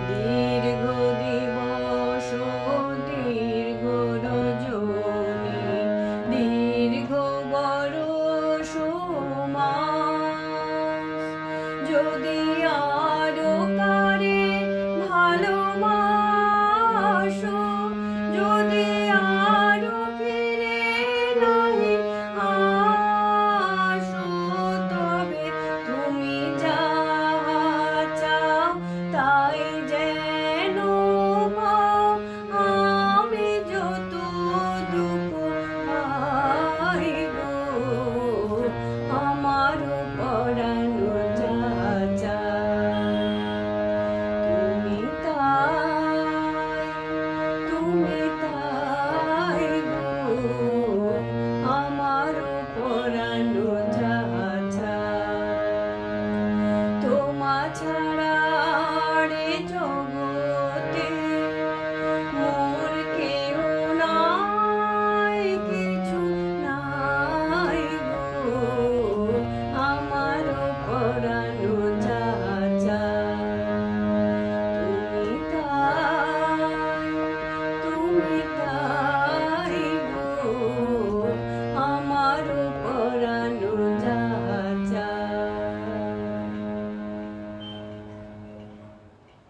দীর্ঘ দিবস দীর্ঘ রজনী দীর্ঘ বরষ মাস যদি আরো পারে ভালোবাসো যদি আরো ফিরে নাহি আসো তবে তুমি যা চাও তাই যেন পাও আমি যত দুঃখ পাই গো আমার পরানো যা চায় তুমি তাই গো আমার পরানো যা চায় তোমা ছাড়া